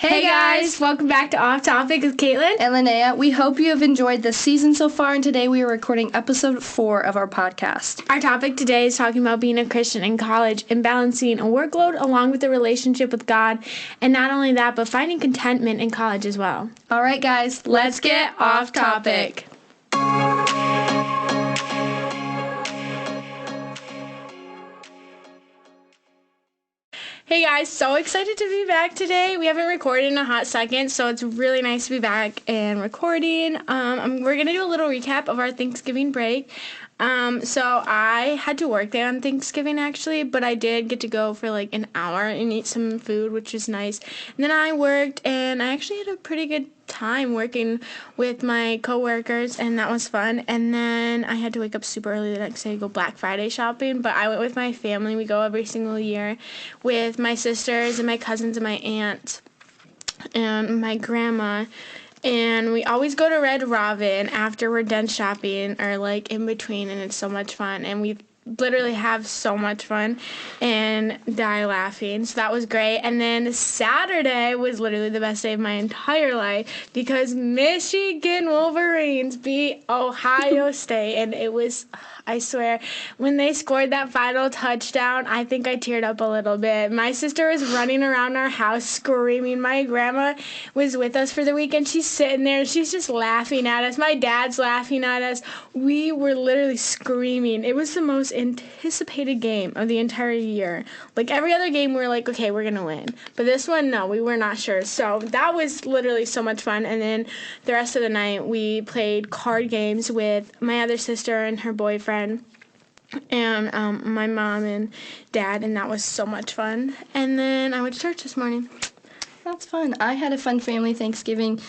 Hey guys, welcome back to Off Topic with Caitlin and Linnea. We hope you have enjoyed this season so far, and today we are recording episode 4 of our podcast. Our topic today is talking about being a Christian in college and balancing a workload along with a relationship with God, and not only that, but finding contentment in college as well. All right, guys, let's get off topic. Hey guys, so excited to be back today. We haven't recorded in a hot second, so it's really nice to be back and recording. We're going to do a little recap of our Thanksgiving break. So I had to work there on Thanksgiving actually, but I did get to go for like an hour and eat some food, which was nice. And then I worked, and I actually had a pretty good time working with my coworkers, and that was fun. And then I had to wake up super early the next day to go Black Friday shopping, but I went with my family. We go every single year with my sisters and my cousins and my aunt and my grandma. And we always go to Red Robin after we're done shopping, or like in between, and it's so much fun. And we literally have so much fun and die laughing. So that was great. And then Saturday was literally the best day of my entire life because Michigan Wolverines beat Ohio State. And it was, I swear, when they scored that final touchdown, I think I teared up a little bit. My sister was running around our house screaming. My grandma was with us for the weekend. She's sitting there. She's just laughing at us. My dad's laughing at us. We were literally screaming. It was the most anticipated game of the entire year. Like every other game, we were like, okay, we're going to win. But this one, no, we were not sure. So that was literally so much fun. And then the rest of the night, we played card games with my other sister and her boyfriend, and my mom and dad, and that was so much fun. And then I went to church this morning. That's fun. I had a fun family Thanksgiving.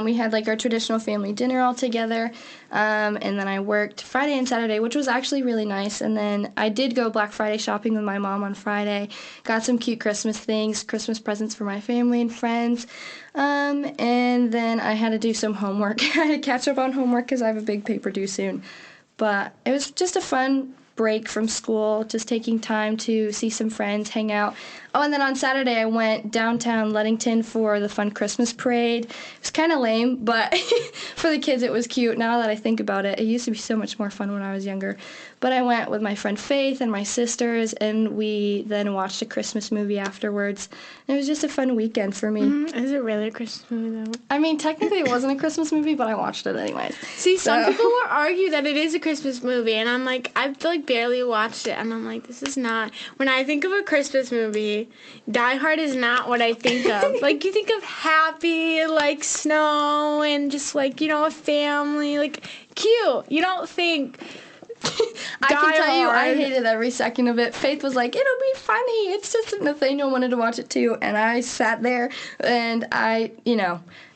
We had like our traditional family dinner all together, and then I worked Friday and Saturday, which was actually really nice. And then I did go Black Friday shopping with my mom on Friday. Got some cute Christmas things, Christmas presents for my family and friends. And then I had to do some homework. I had to catch up on homework because I have a big paper due soon. But it was just a fun break from school, just taking time to see some friends, hang out. Oh, and then on Saturday I went downtown Ludington for the fun Christmas parade. It was kind of lame, but for the kids it was cute. Now that I think about it, it used to be so much more fun when I was younger. But I went with my friend Faith and my sisters, and we then watched a Christmas movie afterwards. It was just a fun weekend for me. Mm-hmm. Is it really a Christmas movie, though? I mean, technically it wasn't a Christmas movie, but I watched it anyways. See, some people will argue that it is a Christmas movie, and I'm like, I've like barely watched it, and I'm like, this is not. When I think of a Christmas movie, Die Hard is not what I think of. Like, you think of happy, like snow, and just like, you know, a family, like cute. You don't think. I can tell you, I hated every second of it. Faith was like, it'll be funny. It's just Nathaniel wanted to watch it too. And I sat there and I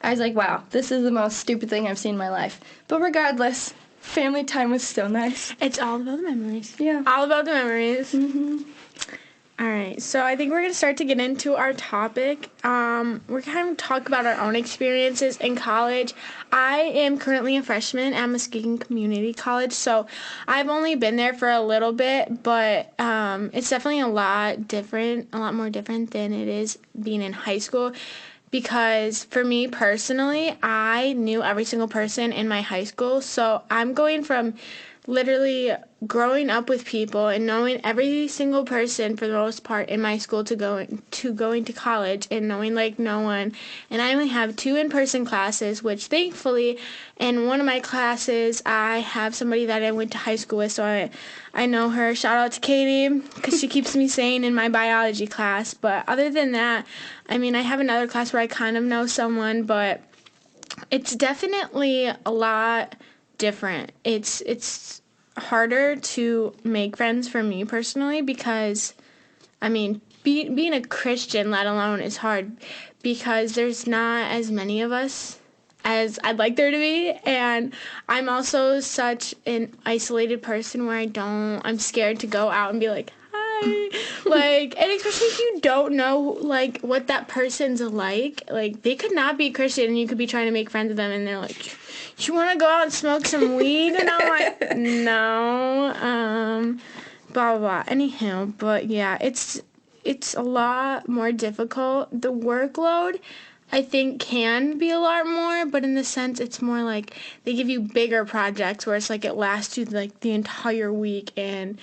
was like, wow, this is the most stupid thing I've seen in my life. But regardless, family time was still nice. It's all about the memories. Yeah. All about the memories. Mm-hmm. All right, so I think we're going to start to get into our topic. We're kind of talk about our own experiences in college. I am currently a freshman at Muskegon Community College, so I've only been there for a little bit, but it's definitely a lot more different than it is being in high school. Because for me personally, I knew every single person in my high school, so I'm going from literally growing up with people and knowing every single person for the most part in my school to going to college and knowing like no one. And I only have 2 in-person classes, which thankfully in one of my classes I have somebody that I went to high school with, so I know her. Shout out to Katie, because she keeps me sane in my biology class. But other than that, I mean, I have another class where I kind of know someone, but it's definitely a lot different. It's harder to make friends for me personally because, I mean, being a Christian, let alone, is hard because there's not as many of us as I'd like there to be, and I'm also such an isolated person where I'm scared to go out and be like, hi, like, and especially if you don't know, like, what that person's like they could not be Christian and you could be trying to make friends with them and they're like, you want to go out and smoke some weed? And I'm like, no, blah, blah, blah. Anyhow, but yeah, it's a lot more difficult. The workload, I think can be a lot more, but in the sense it's more like they give you bigger projects where it's like it lasts you like the entire week and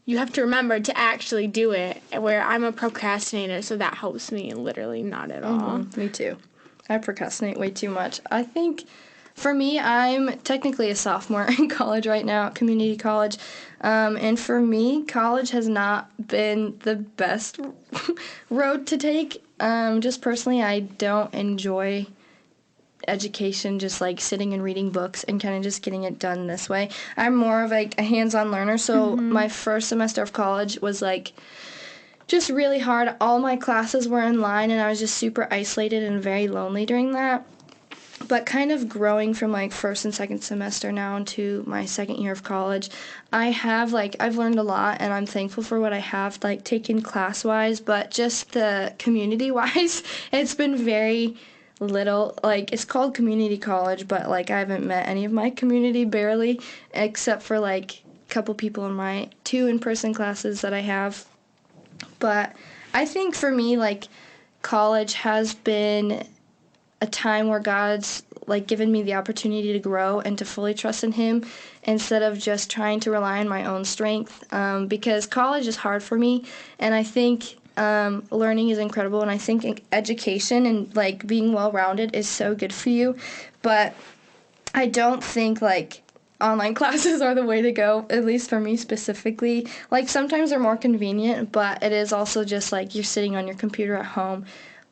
you have to remember to actually do it, where I'm a procrastinator, so that helps me literally not at all. Me too. I procrastinate way too much. I think for me, I'm technically a sophomore in college right now, community college. And for me, college has not been the best road to take. Just personally, I don't enjoy education, just like sitting and reading books and kind of just getting it done this way. I'm more of like a hands-on learner, so my first semester of college was like just really hard. All my classes were online and I was just super isolated and very lonely during that. But kind of growing from like first and second semester now into my second year of college, I've learned a lot and I'm thankful for what I have like taken class-wise, but just the community-wise, it's been very little. Like, it's called community college, but like I haven't met any of my community barely, except for like a couple people in my 2 in-person classes that I have. But I think for me, like, college has been a time where God's like given me the opportunity to grow and to fully trust in Him instead of just trying to rely on my own strength, because college is hard for me, and I think learning is incredible, and I think education and like being well-rounded is so good for you, but I don't think like online classes are the way to go, at least for me specifically. Like, sometimes they're more convenient, but it is also just like you're sitting on your computer at home.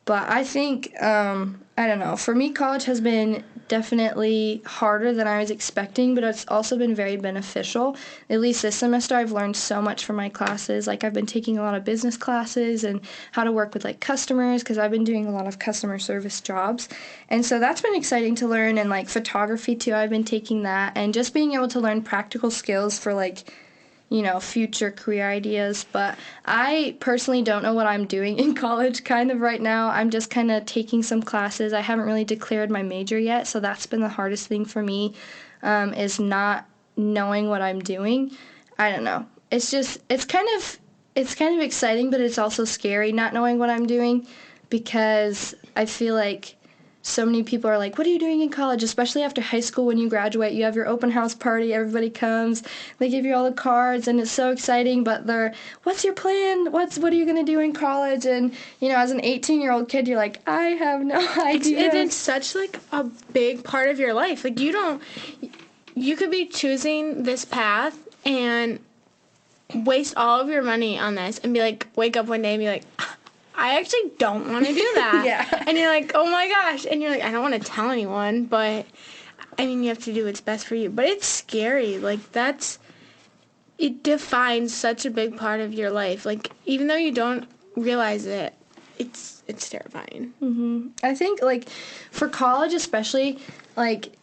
But I think, I don't know, for me, college has been definitely harder than I was expecting, but it's also been very beneficial. At least this semester, I've learned so much from my classes. Like, I've been taking a lot of business classes and how to work with, like, customers, because I've been doing a lot of customer service jobs. And so that's been exciting to learn, and, like, photography, too, I've been taking that, and just being able to learn practical skills for, like, you know, future career ideas. But I personally don't know what I'm doing in college kind of right now. I'm just kind of taking some classes. I haven't really declared my major yet, so that's been the hardest thing for me, is not knowing what I'm doing. I don't know. It's kind of exciting, but it's also scary not knowing what I'm doing, because I feel like so many people are like, what are you doing in college? Especially after high school, when you graduate, you have your open house party, everybody comes, they give you all the cards, and it's so exciting, but what's your plan? What are you going to do in college? And, you know, as an 18-year-old kid, you're like, I have no idea. It's such, like, a big part of your life. Like, you could be choosing this path and waste all of your money on this and be like, wake up one day and be like, I actually don't want to do that. Yeah. And you're like, oh my gosh. And you're like, I don't want to tell anyone, but I mean, you have to do what's best for you. But it's scary. Like, it defines such a big part of your life. Like, even though you don't realize it, it's terrifying. Mm-hmm. I think, like, for college especially, like,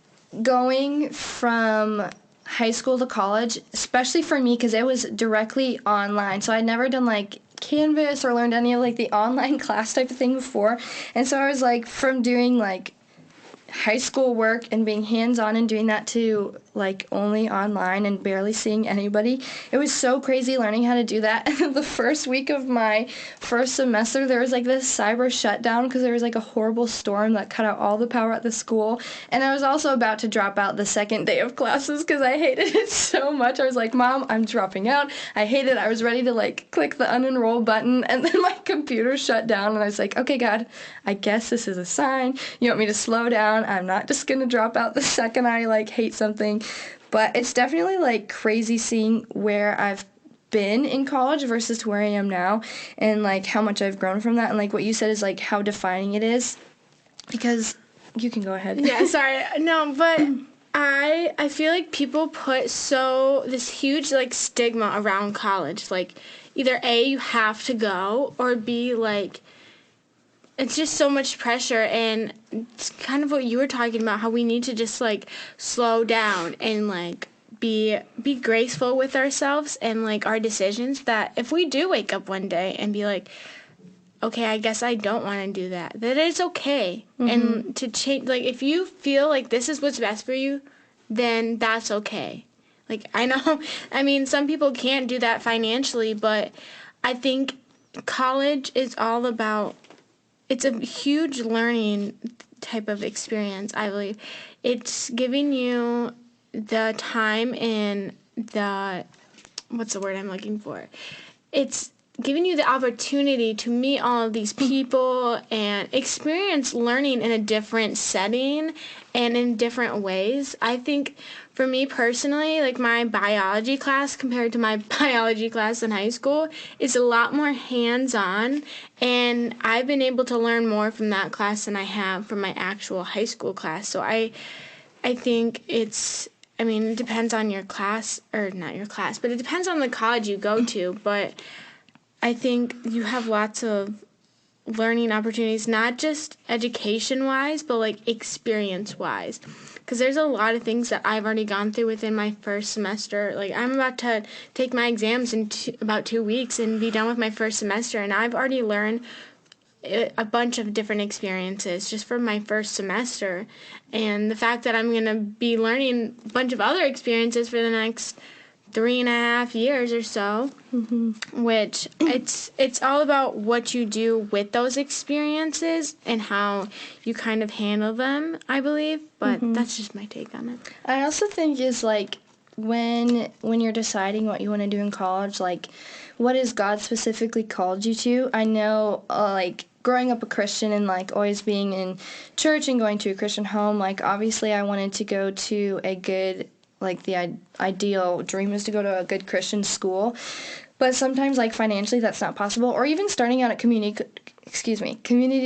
going from high school to college, especially for me, because it was directly online. So I'd never done, like, Canvas or learned any of like the online class type of thing before, and so I was like, from doing like high school work and being hands-on and doing that to like only online and barely seeing anybody. It was so crazy learning how to do that. And the first week of my first semester, there was like this cyber shutdown because there was like a horrible storm that cut out all the power at the school. And I was also about to drop out the second day of classes because I hated it so much. I was like, Mom, I'm dropping out. I hate it. I was ready to like click the unenroll button, and then my computer shut down, and I was like, okay, God, I guess this is a sign. You want me to slow down? I'm not just going to drop out the second I like hate something. But it's definitely like crazy seeing where I've been in college versus to where I am now, and like how much I've grown from that, and like what you said is like how defining it is. Because you can go ahead. Yeah, sorry. No, but I feel like people put this huge like stigma around college. Like, either A, you have to go, or B, like, it's just so much pressure, and it's kind of what you were talking about, how we need to just like slow down and like be graceful with ourselves and like our decisions, that if we do wake up one day and be like, okay, I guess I don't want to do that it's okay. Mm-hmm. And to change, like, if you feel like this is what's best for you, then that's okay. Like, I know, I mean, some people can't do that financially, but I think college is all about it's a huge learning type of experience, I believe. It's giving you the time and what's the word I'm looking for? It's giving you the opportunity to meet all of these people and experience learning in a different setting and in different ways. I think for me personally, like my biology class compared to my biology class in high school is a lot more hands-on, and I've been able to learn more from that class than I have from my actual high school class. So I think it depends on your class, or not your class, but it depends on the college you go to. But I think you have lots of learning opportunities, not just education-wise, but like experience-wise. Because there's a lot of things that I've already gone through within my first semester. Like, I'm about to take my exams in about 2 weeks and be done with my first semester, and I've already learned a bunch of different experiences just from my first semester. And the fact that I'm going to be learning a bunch of other experiences for the next 3.5 years or so, which it's all about what you do with those experiences and how you kind of handle them, I believe. But that's just my take on it. I also think is like when you're deciding what you want to do in college, like what has God specifically called you to? I know like growing up a Christian and like always being in church and going to a Christian home, like obviously I wanted to go to a good, like the ideal dream is to go to a good Christian school. But sometimes like financially that's not possible, or even starting out at community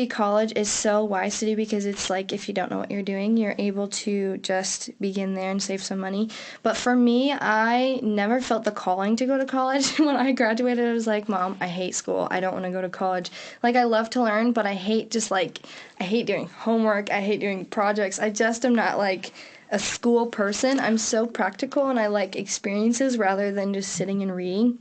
college is so wise to do, because it's like if you don't know what you're doing, you're able to just begin there and save some money. But for me, I never felt the calling to go to college. When I graduated, I was like, Mom, I hate school. I don't want to go to college. Like, I love to learn, but I hate doing homework. I hate doing projects. I just am not like a school person. I'm so practical and I like experiences rather than just sitting and reading.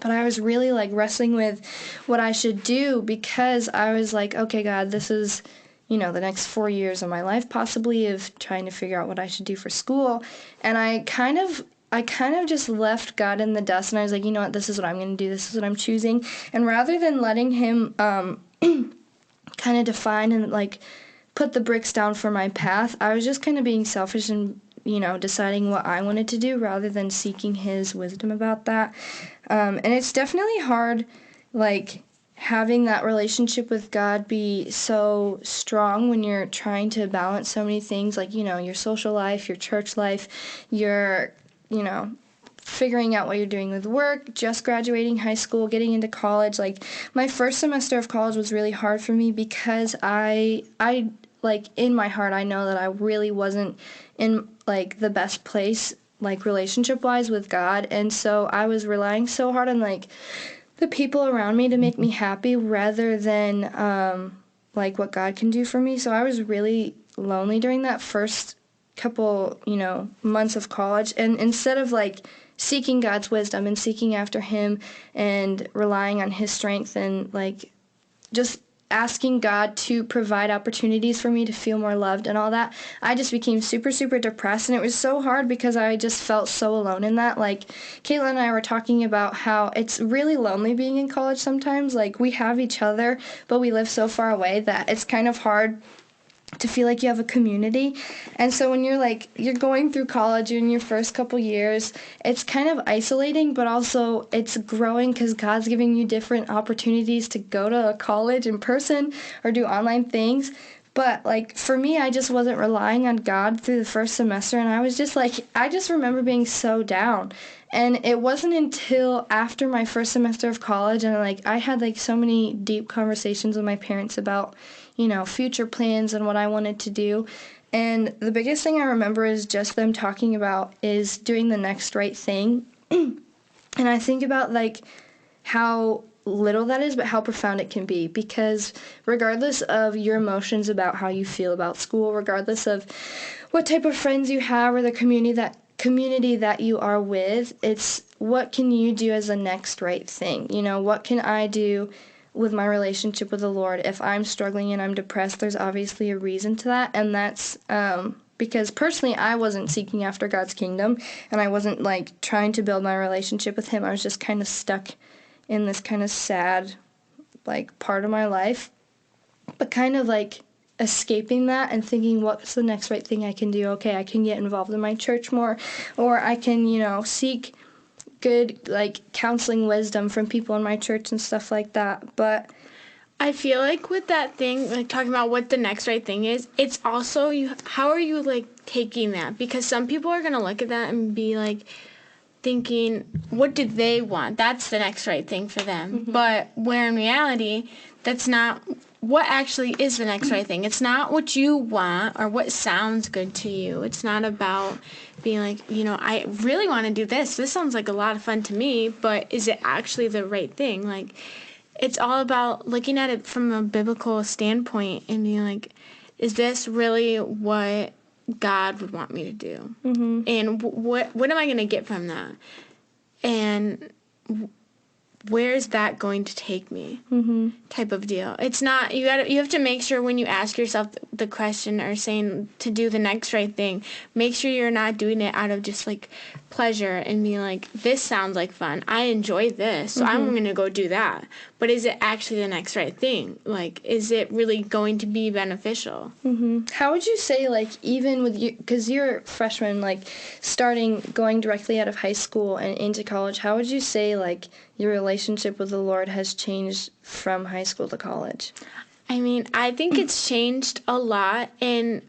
But I was really like wrestling with what I should do, because I was like, okay, God, this is, the next 4 years of my life possibly of trying to figure out what I should do for school. And I kind of just left God in the dust, and I was like, you know what, this is what I'm going to do. This is what I'm choosing. And rather than letting him kind of define and like put the bricks down for my path, I was just kind of being selfish and deciding what I wanted to do rather than seeking his wisdom about that. And it's definitely hard, like, having that relationship with God be so strong when you're trying to balance so many things, like, your social life, your church life, your, figuring out what you're doing with work, just graduating high school, getting into college. Like, my first semester of college was really hard for me because I like, in my heart, I know that I really wasn't in, like, the best place, like, relationship-wise with God. And so I was relying so hard on, like, the people around me to make me happy rather than, like, what God can do for me. So I was really lonely during that first couple, months of college. And instead of, like, seeking God's wisdom and seeking after him and relying on his strength and, like, just asking God to provide opportunities for me to feel more loved and all that, I just became super, super depressed. And it was so hard because I just felt so alone in that. Like, Caitlin and I were talking about how it's really lonely being in college sometimes. Like, we have each other, but we live so far away that it's kind of hard to feel like you have a community. And so when you're going through college in your first couple years, it's kind of isolating, but also it's growing because God's giving you different opportunities to go to college in person or do online things. But, like, for me, I just wasn't relying on God through the first semester, and I was just, like, I just remember being so down. And it wasn't until after my first semester of college, and, like, I had, like, so many deep conversations with my parents about, future plans and what I wanted to do. And the biggest thing I remember is just them talking about is doing the next right thing. And I think about, like, how little that is, but how profound it can be, because regardless of your emotions about how you feel about school, regardless of what type of friends you have or the community that you are with, it's what can you do as the next right thing? What can I do with my relationship with the Lord? If I'm struggling and I'm depressed, there's obviously a reason to that, and that's because personally I wasn't seeking after God's kingdom, and I wasn't, like, trying to build my relationship with him. I was just kind of stuck in this kind of sad, like, part of my life. but kind of like escaping that and thinking, what's the next right thing I can do? Okay, I can get involved in my church more, or I can, seek good, like, counseling wisdom from people in my church and stuff like that. But I feel like with that thing, like talking about what the next right thing is, it's also how are you like taking that? Because some people are going to look at that and be like thinking, what do they want? That's the next right thing for them. Mm-hmm. But where in reality, that's not what actually is the next right thing. It's not what you want or what sounds good to you. It's not about being like, I really want to do this. This sounds like a lot of fun to me, but is it actually the right thing? Like, it's all about looking at it from a biblical standpoint and being like, is this really what God would want me to do? Mm-hmm. And what am I going to get from that? And where is that going to take me? Mm-hmm. Type of deal. It's not, you have to make sure when you ask yourself the question or saying to do the next right thing, make sure you're not doing it out of just like pleasure and being like, this sounds like fun. I enjoy this, so I'm going to go do that. But is it actually the next right thing? Like, is it really going to be beneficial? Mm-hmm. How would you say, like, even with you, because you're a freshman, like, going directly out of high school and into college, how would you say, like, your relationship with the Lord has changed from high school to college? I mean, I think it's changed a lot, and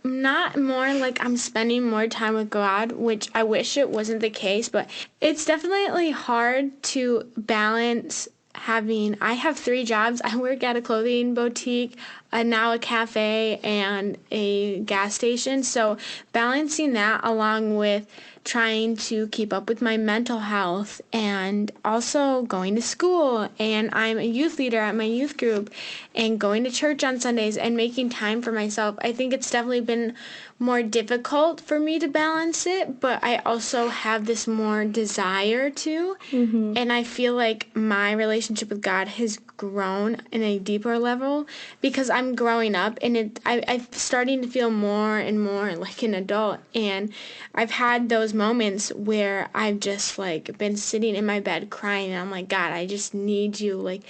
not more like I'm spending more time with God, which I wish it wasn't the case, but it's definitely hard to balance I have 3 jobs. I work at a clothing boutique, now a cafe, and a gas station. So balancing that along with trying to keep up with my mental health and also going to school, and I'm a youth leader at my youth group, and going to church on Sundays and making time for myself. I think it's definitely been more difficult for me to balance it, but I also have this more desire to, and I feel like my relationship with God has grown in a deeper level because I'm growing up, and I'm starting to feel more and more like an adult, and I've had those moments where I've just like been sitting in my bed crying, and I'm like, God, I just need you. Like,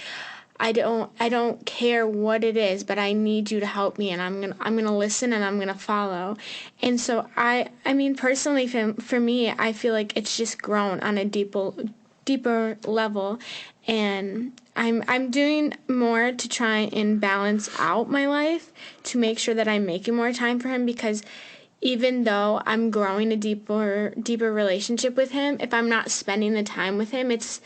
I don't care what it is, but I need you to help me, and I'm gonna listen, and I'm gonna follow. And so I mean, personally, for me, I feel like it's just grown on a deeper level, and I'm doing more to try and balance out my life to make sure that I'm making more time for him, because even though I'm growing a deeper relationship with him, if I'm not spending the time with him, it's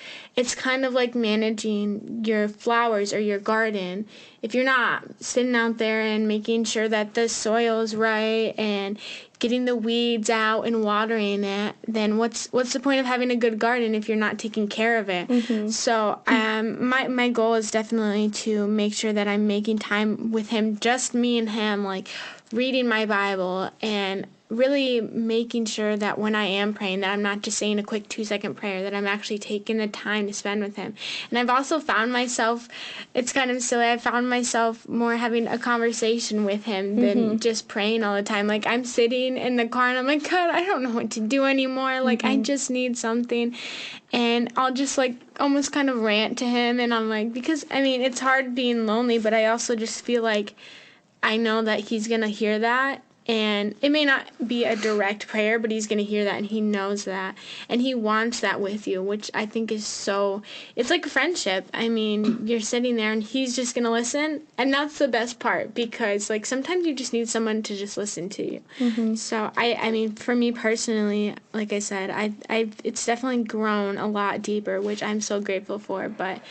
kind of like managing your flowers or your garden. If you're not sitting out there and making sure that the soil is right and getting the weeds out and watering it, then what's the point of having a good garden if you're not taking care of it? Mm-hmm. So my goal is definitely to make sure that I'm making time with him, just me and him, like reading my Bible and really making sure that when I am praying that I'm not just saying a quick 2-second prayer, that I'm actually taking the time to spend with him. And I've also found myself, it's kind of silly, I found myself more having a conversation with him than just praying all the time. Like, I'm sitting in the car and I'm like, God, I don't know what to do anymore. Like, I just need something. And I'll just like almost kind of rant to him, and I'm like, because I mean, it's hard being lonely, but I also just feel like I know that he's going to hear that, and it may not be a direct prayer, but he's going to hear that, and he knows that, and he wants that with you, which I think is so, it's like a friendship. I mean, you're sitting there, and he's just going to listen, and that's the best part, because, like, sometimes you just need someone to just listen to you. Mm-hmm. So, I mean, for me personally, like I said, it's definitely grown a lot deeper, which I'm so grateful for, but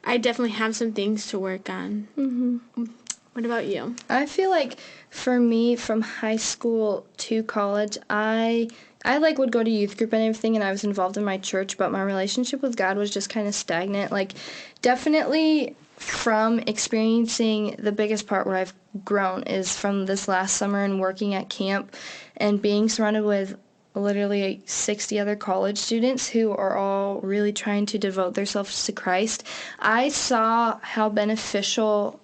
I definitely have some things to work on. Mm-hmm. What about you? I feel like for me, from high school to college, I like would go to youth group and everything, and I was involved in my church, but my relationship with God was just kind of stagnant. Like, definitely from experiencing, the biggest part where I've grown is from this last summer and working at camp and being surrounded with literally 60 other college students who are all really trying to devote themselves to Christ. I saw how beneficial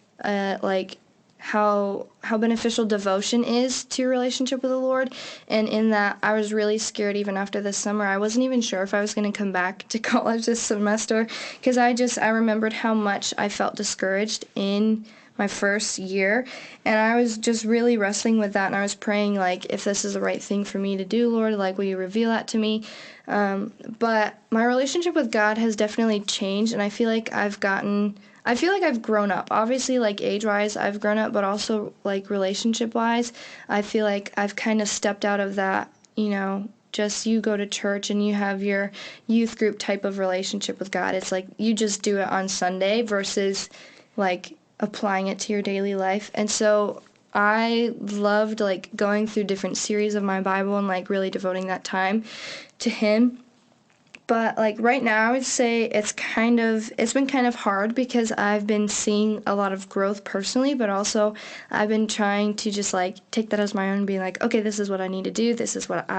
how beneficial devotion is to your relationship with the Lord. And in that, I was really scared even after this summer. I wasn't even sure if I was going to come back to college this semester, because I remembered how much I felt discouraged in my first year, and I was just really wrestling with that, and I was praying, like, if this is the right thing for me to do, Lord, like, will you reveal that to me? But my relationship with God has definitely changed, and I feel like I've grown up. Obviously, like, age-wise, I've grown up, but also, like, relationship-wise, I feel like I've kind of stepped out of that, just you go to church and you have your youth group type of relationship with God. It's like you just do it on Sunday versus, like, applying it to your daily life. And so I loved, like, going through different series of my Bible and, like, really devoting that time to Him. But, like, right now I would say it's been kind of hard because I've been seeing a lot of growth personally, but also I've been trying to just, like, take that as my own and being like, okay, this is what I need to do. This is what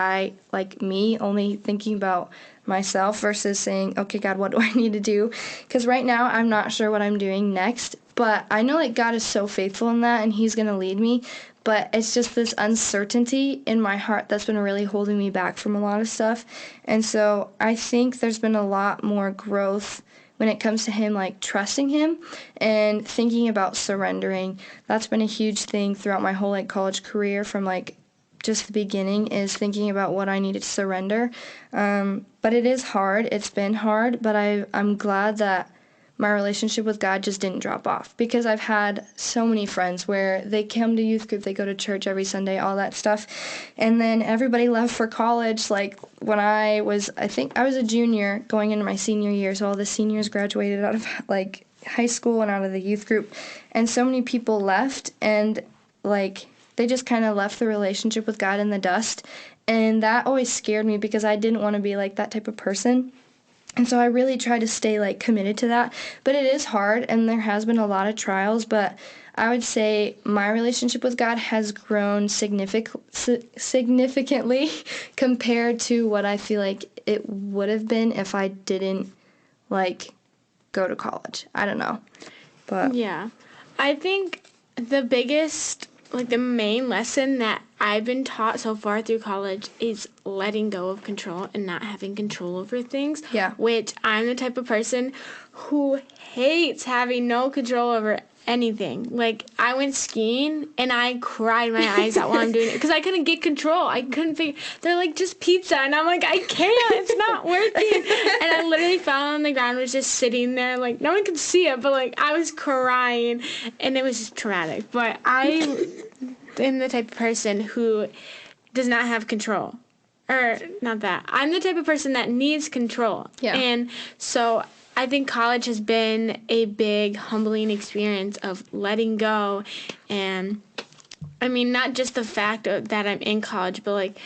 me only thinking about myself versus saying, okay, God, what do I need to do? Because right now I'm not sure what I'm doing next, but I know, like, God is so faithful in that and He's going to lead me. But it's just this uncertainty in my heart that's been really holding me back from a lot of stuff. And so I think there's been a lot more growth when it comes to Him, like, trusting Him and thinking about surrendering. That's been a huge thing throughout my whole, like, college career, from, like, just the beginning, is thinking about what I needed to surrender. But it is hard. It's been hard, but I'm glad that my relationship with God just didn't drop off, because I've had so many friends where they come to youth group, they go to church every Sunday, all that stuff, and then everybody left for college. Like, when I think I was a junior going into my senior year, so all the seniors graduated out of, like, high school and out of the youth group, and so many people left, and, like, they just kind of left the relationship with God in the dust, and that always scared me because I didn't want to be, like, that type of person. And so I really try to stay, like, committed to that. But it is hard, and there has been a lot of trials. But I would say my relationship with God has grown significantly compared to what I feel like it would have been if I didn't, like, go to college. I don't know. But yeah, I think the biggest, like, the main lesson that I've been taught so far through college is letting go of control and not having control over things. Yeah. Which I'm the type of person who hates having no control over anything. Like, I went skiing and I cried my eyes out while I'm doing it because I couldn't get control. I couldn't figure. They're like, just pizza, and I'm like, I can't. It's not working. And I literally fell on the ground, was just sitting there, like, no one could see it, but, like, I was crying, and it was just traumatic. But I am the type of person who does not have control. Or, not that. I'm the type of person that needs control. Yeah. And so I think college has been a big, humbling experience of letting go. And, I mean, not just the fact that I'm in college, but, like,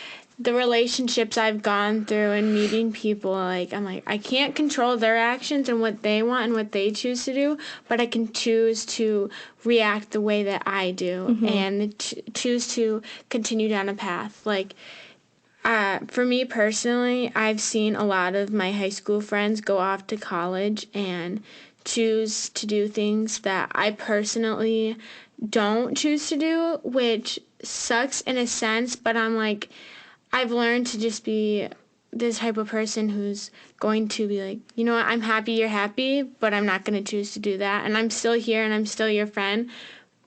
the relationships I've gone through and meeting people, like, I'm like, I can't control their actions and what they want and what they choose to do, but I can choose to react the way that I do and choose to continue down a path. Like, for me personally, I've seen a lot of my high school friends go off to college and choose to do things that I personally don't choose to do, which sucks in a sense, but I'm like, I've learned to just be this type of person who's going to be like, you know what, I'm happy you're happy, but I'm not going to choose to do that. And I'm still here and I'm still your friend.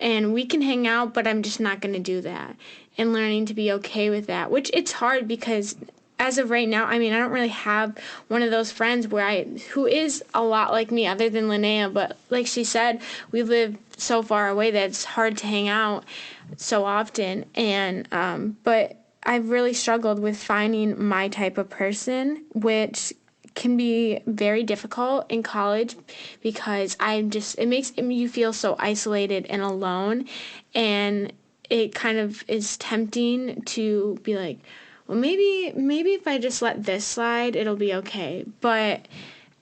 And we can hang out, but I'm just not going to do that. And learning to be okay with that, which it's hard because as of right now, I mean, I don't really have one of those friends who is a lot like me other than Linnea. But like she said, we live so far away that it's hard to hang out so often. And, but I've really struggled with finding my type of person, which can be very difficult in college because it makes you feel so isolated and alone, and it kind of is tempting to be like, well, maybe if I just let this slide, it'll be okay. But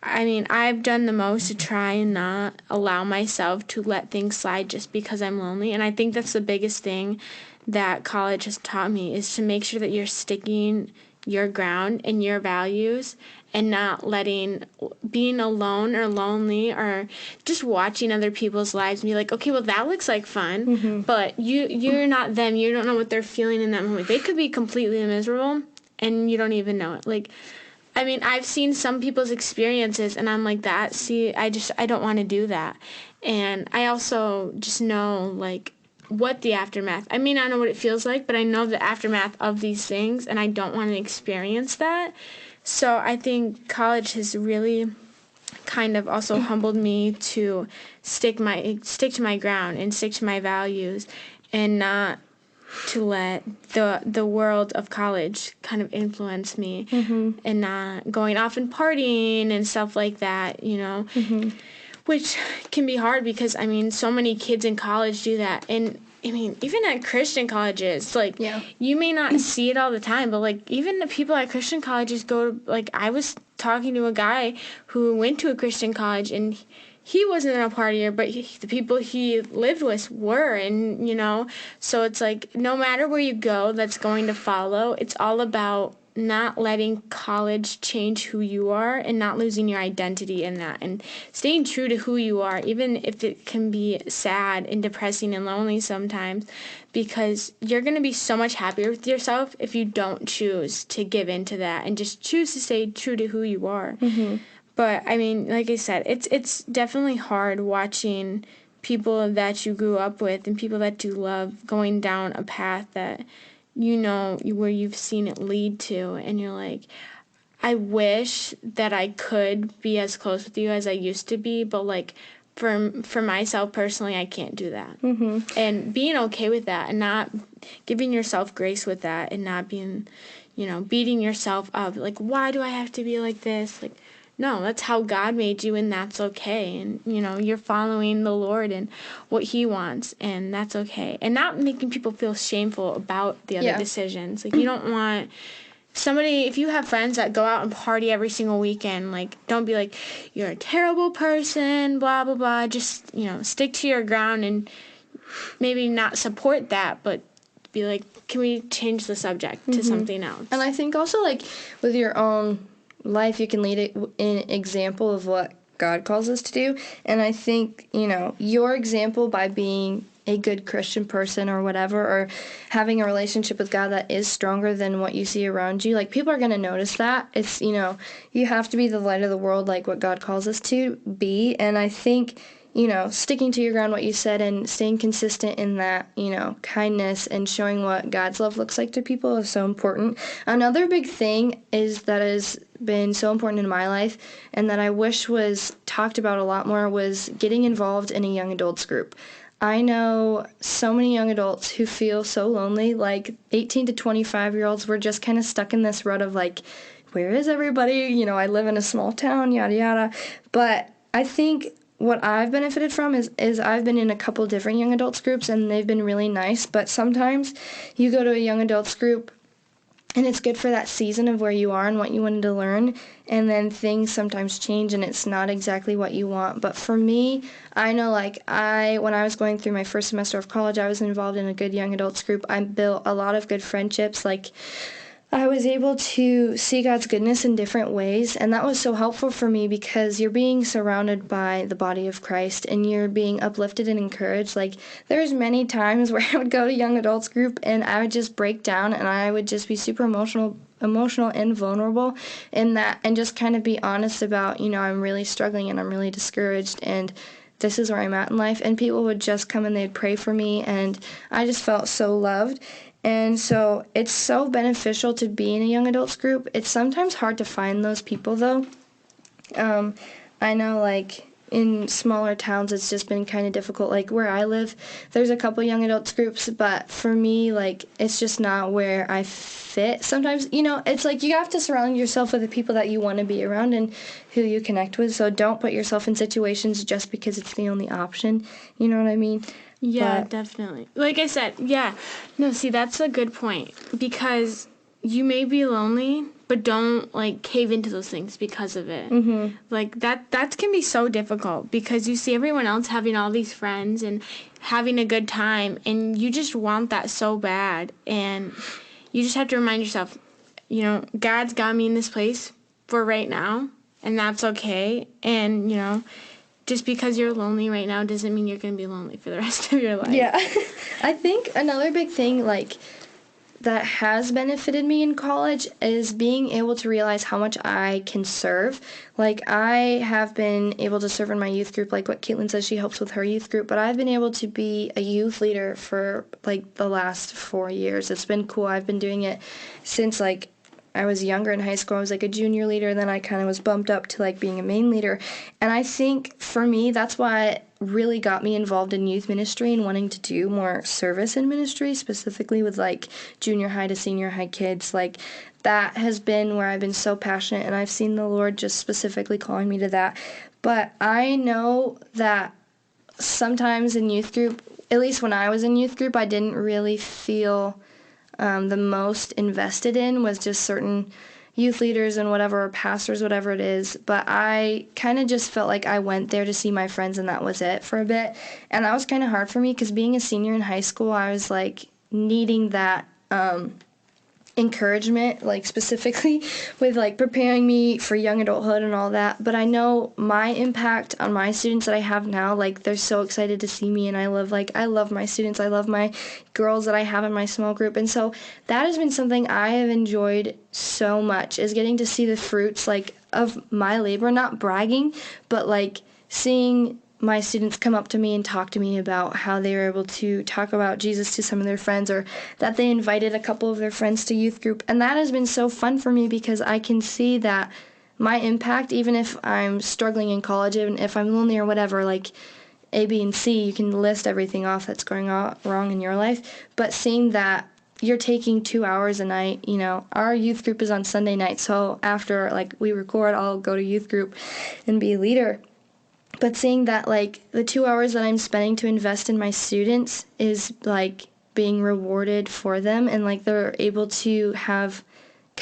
I mean, I've done the most to try and not allow myself to let things slide just because I'm lonely, and I think that's the biggest thing that college has taught me, is to make sure that you're sticking your ground and your values and not letting being alone or lonely or just watching other people's lives and be like, okay, well, that looks like fun, but you're not them. You don't know what they're feeling in that moment. They could be completely miserable and you don't even know it. Like, I mean, I've seen some people's experiences and I'm like, that, see, I don't want to do that. And I also just know, like, what the aftermath, I mean, I know what it feels like, but I know the aftermath of these things and I don't want to experience that. So I think college has really kind of also humbled me to stick to my ground and stick to my values and not to let the world of college kind of influence me and not going off and partying and stuff like that, you know, which can be hard because, I mean, so many kids in college do that. And I mean, even at Christian colleges, like, you may not see it all the time, but, like, even the people at Christian colleges go to, like, I was talking to a guy who went to a Christian college, and he wasn't a partier, but the people he lived with were, and, you know, so it's like, no matter where you go, that's going to follow. It's all about not letting college change who you are and not losing your identity in that and staying true to who you are, even if it can be sad and depressing and lonely sometimes, because you're going to be so much happier with yourself if you don't choose to give into that and just choose to stay true to who you are. But I mean, like I said, it's definitely hard watching people that you grew up with and people that you love going down a path that you know where you've seen it lead to, and you're like, I wish that I could be as close with you as I used to be, but like for myself personally, I can't do that. And being okay with that and not giving yourself grace with that and not being, you know, beating yourself up like, why do I have to be like this? Like, no, that's how God made you, and that's okay. And, you know, you're following the Lord and what He wants, and that's okay. And not making people feel shameful about the other decisions. Like, you don't want somebody, if you have friends that go out and party every single weekend, like, don't be like, you're a terrible person, blah, blah, blah. Just, you know, stick to your ground and maybe not support that, but be like, can we change the subject to something else? And I think also, like, with your own life, you can lead it an example of what God calls us to do. And I think, you know, your example by being a good Christian person or whatever, or having a relationship with God that is stronger than what you see around you, like, people are going to notice that. It's, you know, you have to be the light of the world, like what God calls us to be. And I think, you know, sticking to your ground, what you said, and staying consistent in that, you know, kindness and showing what God's love looks like to people is so important. Another big thing is that has been so important in my life and that I wish was talked about a lot more was getting involved in a young adults group. I know so many young adults who feel so lonely, like 18 to 25-year-olds were just kind of stuck in this rut of like, where is everybody? You know, I live in a small town, yada, yada. But I think what I've benefited from is I've been in a couple different young adults groups, and they've been really nice. But sometimes you go to a young adults group, and it's good for that season of where you are and what you wanted to learn, and then things sometimes change, and it's not exactly what you want. But for me, I know, like, when I was going through my first semester of college, I was involved in a good young adults group. I built a lot of good friendships, like, I was able to see God's goodness in different ways, and that was so helpful for me because you're being surrounded by the body of Christ and you're being uplifted and encouraged. Like, there's many times where I would go to young adults group and I would just break down and I would just be super emotional and vulnerable in that, and just kind of be honest about, you know, I'm really struggling and I'm really discouraged and this is where I'm at in life. And people would just come and they'd pray for me, and I just felt so loved. And so it's so beneficial to be in a young adults group. It's sometimes hard to find those people, though. I know, like, in smaller towns, it's just been kind of difficult. Like, where I live, there's a couple young adults groups, but for me, like, it's just not where I fit. Sometimes, you know, it's like you have to surround yourself with the people that you want to be around and who you connect with. So don't put yourself in situations just because it's the only option. You know what I mean? Yeah, definitely. Like I said, yeah. No, see, that's a good point. Because you may be lonely, but don't, like, cave into those things because of it. Like, that can be so difficult because you see everyone else having all these friends and having a good time, and you just want that so bad. And you just have to remind yourself, you know, God's got me in this place for right now, and that's okay. And, just because you're lonely right now doesn't mean you're going to be lonely for the rest of your life. Yeah. I think another big thing, that has benefited me in college is being able to realize how much I can serve. I have been able to serve in my youth group, like what Caitlin says, she helps with her youth group, but I've been able to be a youth leader for, the last 4 years. It's been cool. I've been doing it since, I was younger in high school. I was, a junior leader, and then I kind of was bumped up to, being a main leader. And I think, for me, that's what really got me involved in youth ministry and wanting to do more service in ministry, specifically with junior high to senior high kids. That has been where I've been so passionate, and I've seen the Lord just specifically calling me to that. But I know that sometimes in youth group, at least when I was in youth group, I didn't really feel the most invested in was just certain youth leaders and whatever, or pastors, whatever it is. But I kind of just felt like I went there to see my friends, and that was it for a bit. And that was kind of hard for me because being a senior in high school, I was needing that encouragement, specifically with preparing me for young adulthood and all that. But I know my impact on my students that I have now, they're so excited to see me, and I love my students. I love my girls that I have in my small group. And so that has been something I have enjoyed so much, is getting to see the fruits of my labor, not bragging, but seeing my students come up to me and talk to me about how they were able to talk about Jesus to some of their friends, or that they invited a couple of their friends to youth group. And that has been so fun for me because I can see that my impact, even if I'm struggling in college, and if I'm lonely or whatever, A, B, and C, you can list everything off that's going wrong in your life. But seeing that you're taking 2 hours a night, our youth group is on Sunday night. So after we record, I'll go to youth group and be a leader. But seeing that, the 2 hours that I'm spending to invest in my students is, being rewarded for them, and, they're able to have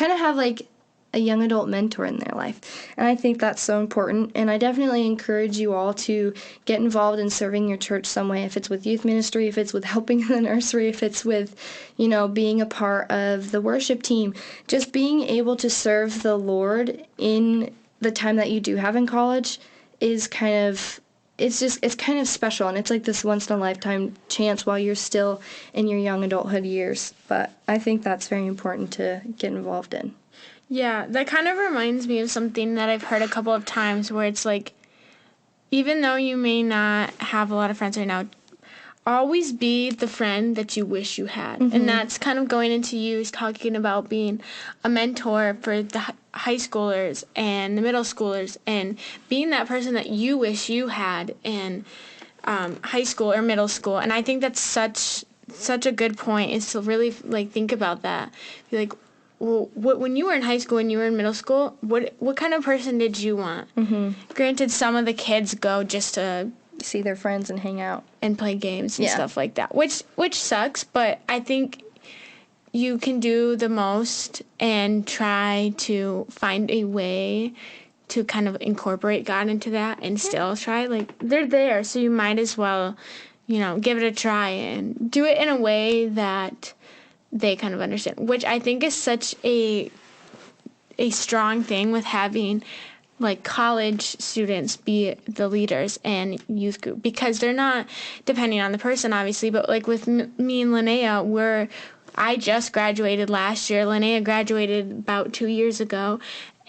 a young adult mentor in their life. And I think that's so important, and I definitely encourage you all to get involved in serving your church some way, if it's with youth ministry, if it's with helping in the nursery, if it's with, being a part of the worship team. Just being able to serve the Lord in the time that you do have in college is it's kind of special, and it's this once-in-a-lifetime chance while you're still in your young adulthood years. But I think that's very important to get involved in. Yeah, that kind of reminds me of something that I've heard a couple of times, where it's even though you may not have a lot of friends right now, always be the friend that you wish you had. Mm-hmm. And that's kind of going into you talking about being a mentor for the high schoolers and the middle schoolers, and being that person that you wish you had in high school or middle school. And I think that's such a good point, is to really think about that. Be well, when you were in high school and you were in middle school, what kind of person did you want? Mm-hmm. Granted, some of the kids go just to see their friends and hang out and play games and stuff like that, which sucks, but I think you can do the most and try to find a way to kind of incorporate God into that, and still try. They're there, so you might as well, give it a try and do it in a way that they kind of understand, which I think is such a strong thing with having college students be the leaders and youth group, because they're not, depending on the person obviously, but with me and Linnea, I just graduated last year. Linnea graduated about 2 years ago,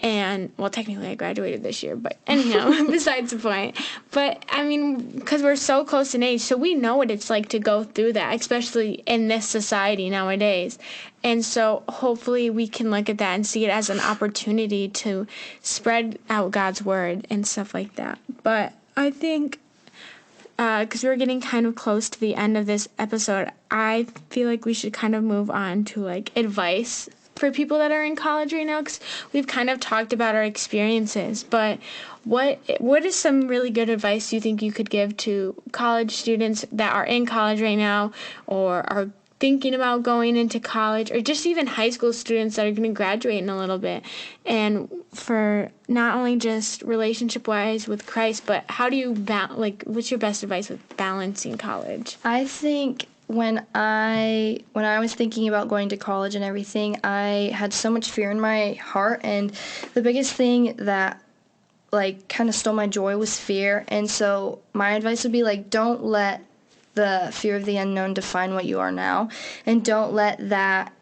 and well, technically I graduated this year, but anyhow, besides the point. But I mean, because we're so close in age, so we know what it's like to go through that, especially in this society nowadays. And so hopefully we can look at that and see it as an opportunity to spread out God's word and stuff like that. But I think, because we're getting kind of close to the end of this episode, I feel like we should kind of move on to advice for people that are in college right now, because we've kind of talked about our experiences. But what is some really good advice you think you could give to college students that are in college right now, or are thinking about going into college, or just even high school students that are going to graduate in a little bit, and for not only just relationship-wise with Christ, but how do you what's your best advice with balancing college? I think when I was thinking about going to college and everything, I had so much fear in my heart, and the biggest thing that like kind of stole my joy was fear. And so my advice would be like, don't let the fear of the unknown define what you are now, and don't let that,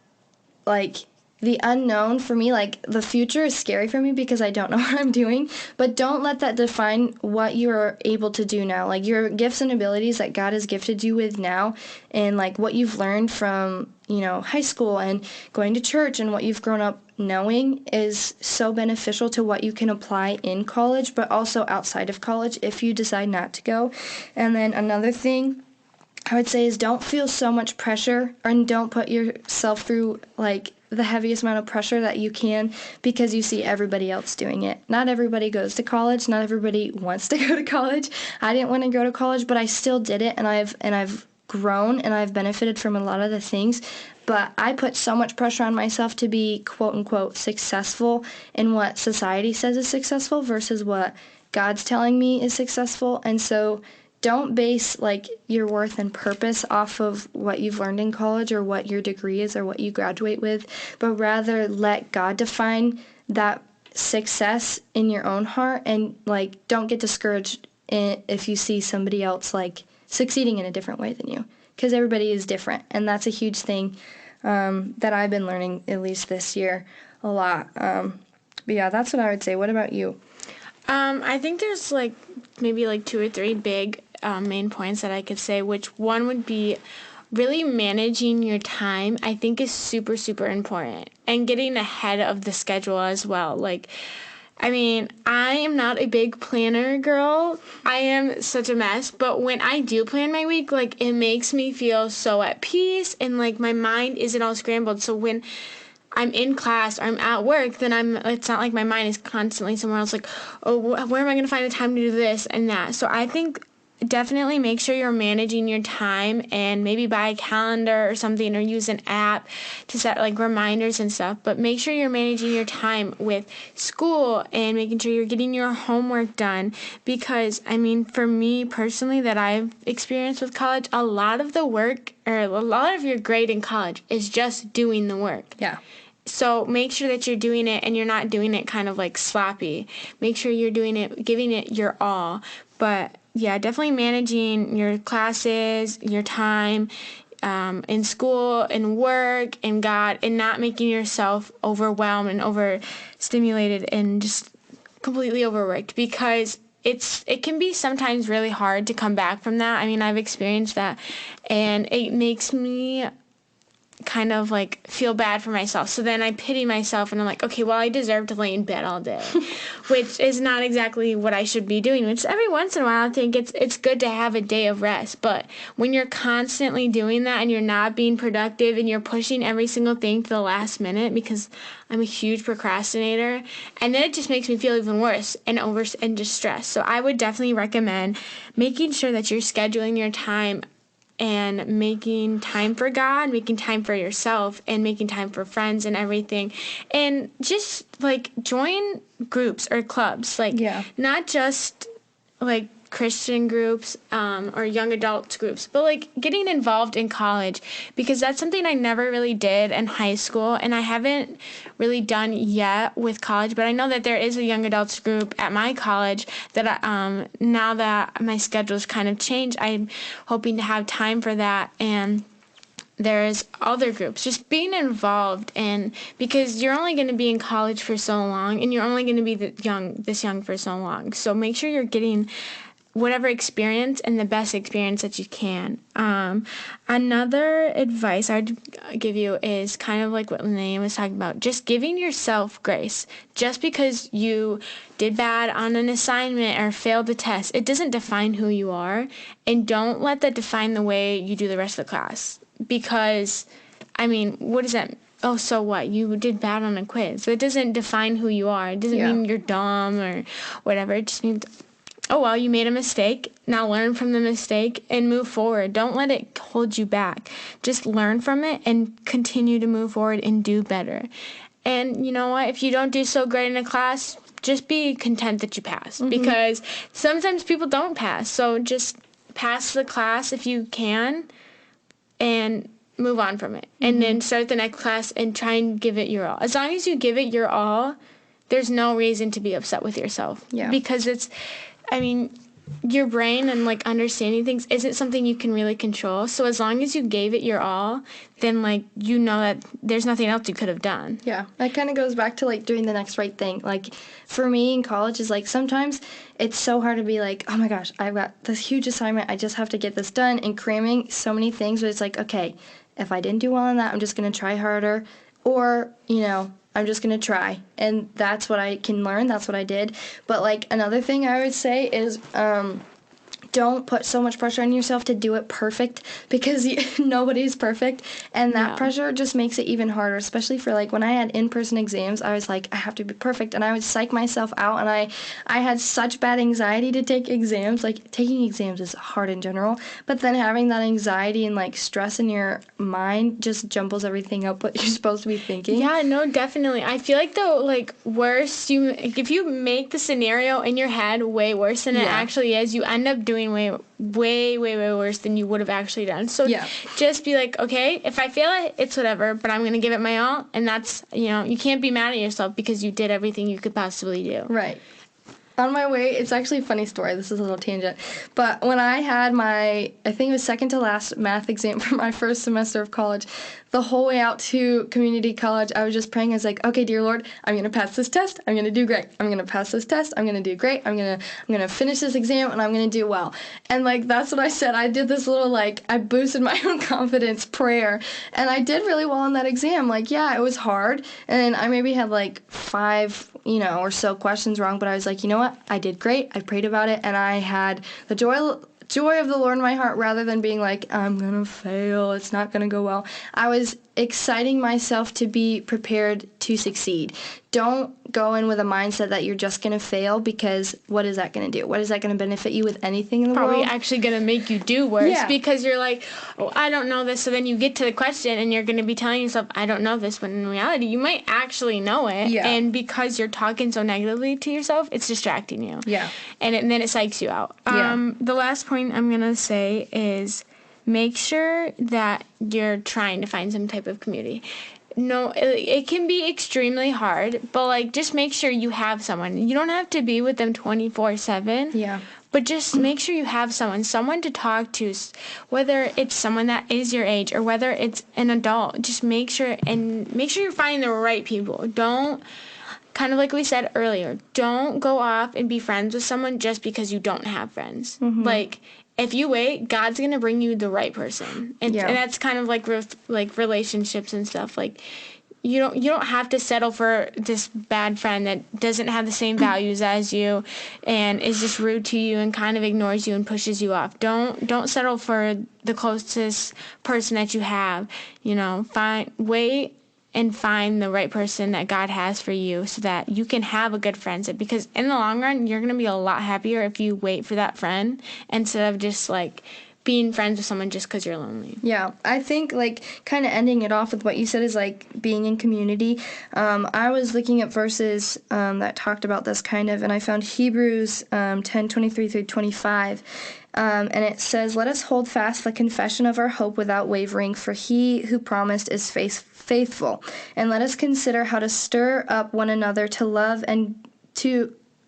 like, the unknown for me, like, the future is scary for me because I don't know what I'm doing, but don't let that define what you're able to do now. Like, your gifts and abilities that God has gifted you with now, and like what you've learned from, high school and going to church, and what you've grown up knowing is so beneficial to what you can apply in college, but also outside of college if you decide not to go. And then another thing I would say is don't feel so much pressure, and don't put yourself through like the heaviest amount of pressure that you can because you see everybody else doing it. Not everybody goes to college. Not everybody wants to go to college. I didn't want to go to college, but I still did it, and I've grown, and I've benefited from a lot of the things. But I put so much pressure on myself to be quote unquote successful in what society says is successful versus what God's telling me is successful. And so don't base like your worth and purpose off of what you've learned in college or what your degree is or what you graduate with, but rather let God define that success in your own heart. And like, don't get discouraged if you see somebody else like succeeding in a different way than you, because everybody is different. And that's a huge thing that I've been learning, at least this year, a lot. But yeah, that's what I would say. What about you? I think there's like maybe like 2 or 3 big main points that I could say, which one would be really managing your time. I think is super, super important, and getting ahead of the schedule as well. Like, I mean, I am not a big planner girl. I am such a mess. But when I do plan my week, like, it makes me feel so at peace, and like my mind isn't all scrambled. So when I'm in class or I'm at work, then it's not like my mind is constantly somewhere else, like, oh, where am I going to find the time to do this and that? So I think definitely make sure you're managing your time, and maybe buy a calendar or something, or use an app to set like reminders and stuff. But make sure you're managing your time with school and making sure you're getting your homework done, because I mean, for me personally, that I've experienced with college, a lot of the work, or a lot of your grade in college is just doing the work. Yeah. So make sure that you're doing it, and you're not doing it kind of like sloppy. Make sure you're doing it, giving it your all. But yeah, definitely managing your classes, your time in school and work and God, and not making yourself overwhelmed and overstimulated and just completely overworked, because it can be sometimes really hard to come back from that. I mean, I've experienced that, and it makes me kind of like feel bad for myself. So then I pity myself, and I'm like, okay, well, I deserve to lay in bed all day, which is not exactly what I should be doing. Which every once in a while I think it's good to have a day of rest. But when you're constantly doing that, and you're not being productive, and you're pushing every single thing to the last minute, because I'm a huge procrastinator, and then it just makes me feel even worse and just stressed. So I would definitely recommend making sure that you're scheduling your time, and making time for God, making time for yourself, and making time for friends and everything. And just, like, join groups or clubs. Like, not just, like, Christian groups or young adults groups, but, like, getting involved in college, because that's something I never really did in high school, and I haven't really done yet with college. But I know that there is a young adults group at my college that now that my schedule's kind of changed, I'm hoping to have time for that. And there's other groups, just being involved, and because you're only going to be in college for so long, and you're only going to be this young for so long. So make sure you're getting whatever experience, and the best experience that you can. Another advice I would give you is kind of like what Linnea was talking about, just giving yourself grace. Just because you did bad on an assignment or failed a test, it doesn't define who you are, and don't let that define the way you do the rest of the class. Because, I mean, what does that mean? Oh, so what? You did bad on a quiz. So it doesn't define who you are. It doesn't mean you're dumb or whatever. It just means, oh, well, you made a mistake. Now learn from the mistake and move forward. Don't let it hold you back. Just learn from it and continue to move forward and do better. And you know what? If you don't do so great in a class, just be content that you passed. Because sometimes people don't pass. So just pass the class if you can. and move on from it. And then start the next class and try and give it your all. As long as you give it your all, there's no reason to be upset with yourself. Yeah. Because your brain and, like, understanding things isn't something you can really control. So as long as you gave it your all, then, like, you know that there's nothing else you could have done. Yeah, that kind of goes back to, like, doing the next right thing. Like, for me in college is, like, sometimes it's so hard to be like, oh my gosh, I've got this huge assignment, I just have to get this done, and cramming so many things, but it's like, okay, if I didn't do well in that, I'm just going to try harder, or, I'm just going to try. And that's what I can learn. That's what I did. But, like, another thing I would say is don't put so much pressure on yourself to do it perfect, because nobody's perfect. And that pressure just makes it even harder, especially for, like, when I had in-person exams, I was like, I have to be perfect. And I would psych myself out. And I had such bad anxiety to take exams. Like, taking exams is hard in general. But then having that anxiety and, like, stress in your mind just jumbles everything up what you're supposed to be thinking. Yeah, no, definitely. I feel like, though, like, if you make the scenario in your head way worse than it actually is, you end up doing way worse than you would have actually done. So just be like, okay, if I fail it, it's whatever, but I'm going to give it my all. And that's, you can't be mad at yourself because you did everything you could possibly do. Right. On my way, it's actually a funny story. This is a little tangent. But when I had I think it was second to last math exam for my first semester of college, the whole way out to community college, I was just praying. I was like, okay, dear Lord, I'm going to pass this test. I'm going to do great. I'm going to pass this test. I'm going to do great. I'm going to finish this exam, and I'm going to do well. And, like, that's what I said. I did this little, like, I boosted my own confidence prayer, and I did really well in that exam. Like, yeah, it was hard, and I maybe had, like, 5, or so questions wrong, but I was like, you know what? I did great. I prayed about it, and I had the joy of the Lord in my heart, rather than being like, I'm going to fail, it's not going to go well. I was exciting myself to be prepared to succeed. Don't go in with a mindset that you're just going to fail, because what is that going to do? What is that going to benefit you with anything in the world? Probably actually going to make you do worse, because you're like, oh, I don't know this. So then you get to the question and you're going to be telling yourself, I don't know this, when in reality you might actually know it. Yeah. And because you're talking so negatively to yourself, it's distracting you. Yeah. And then it psychs you out. Yeah. The last point I'm going to say is make sure that you're trying to find some type of community. No, it can be extremely hard, but, like, just make sure you have someone. You don't have to be with them 24/7. Yeah. But just make sure you have someone to talk to, whether it's someone that is your age or whether it's an adult. Just make sure you're finding the right people. Don't, kind of like we said earlier, don't go off and be friends with someone just because you don't have friends. Mm-hmm. Like, if you wait, God's going to bring you the right person. And that's kind of like with, like, relationships and stuff. Like, you don't have to settle for this bad friend that doesn't have the same values as you and is just rude to you and kind of ignores you and pushes you off. Don't settle for the closest person that you have. Wait and find the right person that God has for you so that you can have a good friendship. Because in the long run, you're going to be a lot happier if you wait for that friend instead of just, like, being friends with someone just because you're lonely. Yeah, I think, like, kind of ending it off with what you said is, like, being in community. I was looking at verses that talked about this kind of, and I found Hebrews 10:23 through 25. And it says, let us hold fast the confession of our hope without wavering, for he who promised is faithful. And let us consider how to stir up one another to love and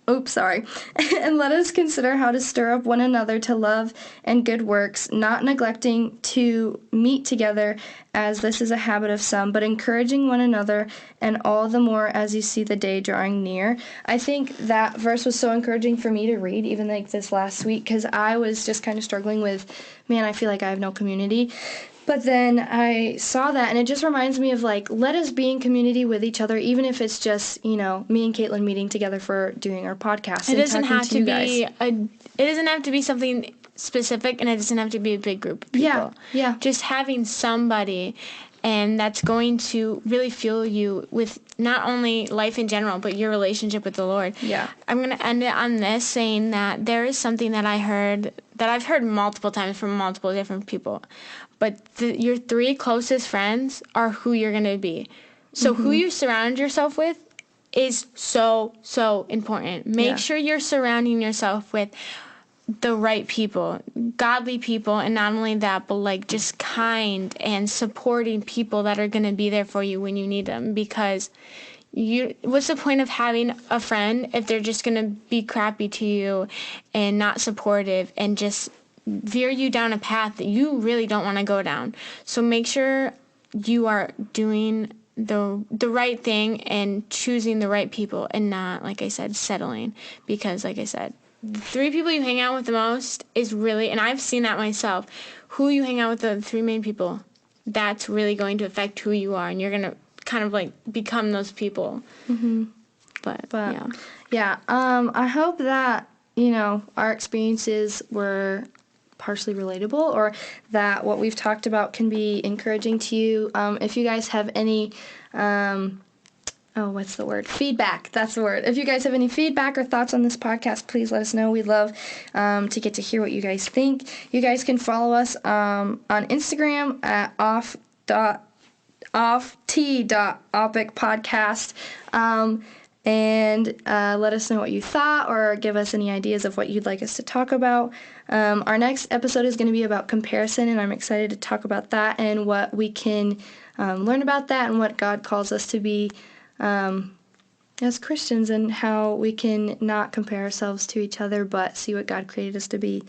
and let us consider how to stir up one another to love and good works, not neglecting to meet together as this is a habit of some, but encouraging one another, and all the more as you see the day drawing near. I think that verse was so encouraging for me to read, even like this last week, because I was just kind of struggling with, man, I feel like I have no community. But then I saw that, and it just reminds me of, like, let us be in community with each other, even if it's just, me and Caitlin meeting together for doing our podcast. It doesn't have to be something specific, and it doesn't have to be a big group of people. Yeah. Just having somebody, and that's going to really fuel you with not only life in general, but your relationship with the Lord. Yeah. I'm going to end it on this, saying that there is something that I've heard multiple times from multiple different people. But your 3 closest friends are who you're going to be. So who you surround yourself with is so, so important. Make sure you're surrounding yourself with the right people, godly people, and not only that, but like just kind and supporting people that are going to be there for you when you need them. Because what's the point of having a friend if they're just going to be crappy to you and not supportive and just veer you down a path that you really don't want to go down? So make sure you are doing the right thing and choosing the right people and not, like I said, settling. Because like I said, the 3 people you hang out with the most is really, and I've seen that myself, who you hang out with, the 3 main people, that's really going to affect who you are, and you're going to kind of like become those people. But yeah, I hope that, our experiences were partially relatable, or that what we've talked about can be encouraging to you. If you guys have any feedback, that's the word. If you guys have any feedback or thoughts on this podcast, please let us know. We'd love to get to hear what you guys think. You guys can follow us on Instagram at off.opicpodcast, and let us know what you thought, or give us any ideas of what you'd like us to talk about. Our next episode is going to be about comparison, and I'm excited to talk about that and what we can learn about that and what God calls us to be as Christians, and how we can not compare ourselves to each other but see what God created us to be.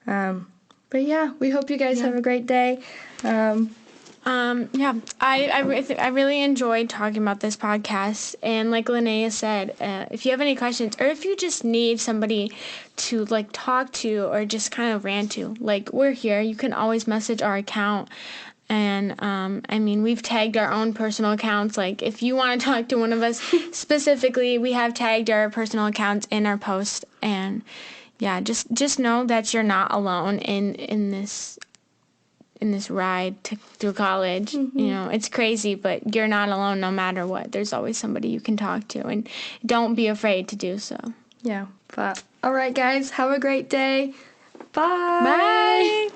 But yeah, we hope you guys have a great day. I really enjoyed talking about this podcast, and like Linnea said, if you have any questions, or if you just need somebody to like talk to or just kind of rant to, like, we're here. You can always message our account. And, we've tagged our own personal accounts. Like, if you want to talk to one of us specifically, we have tagged our personal accounts in our post. And, yeah, just know that you're not alone in this ride through college. It's crazy, but you're not alone no matter what. There's always somebody you can talk to, and don't be afraid to do so. Yeah, but all right, guys, have a great day. Bye. Bye.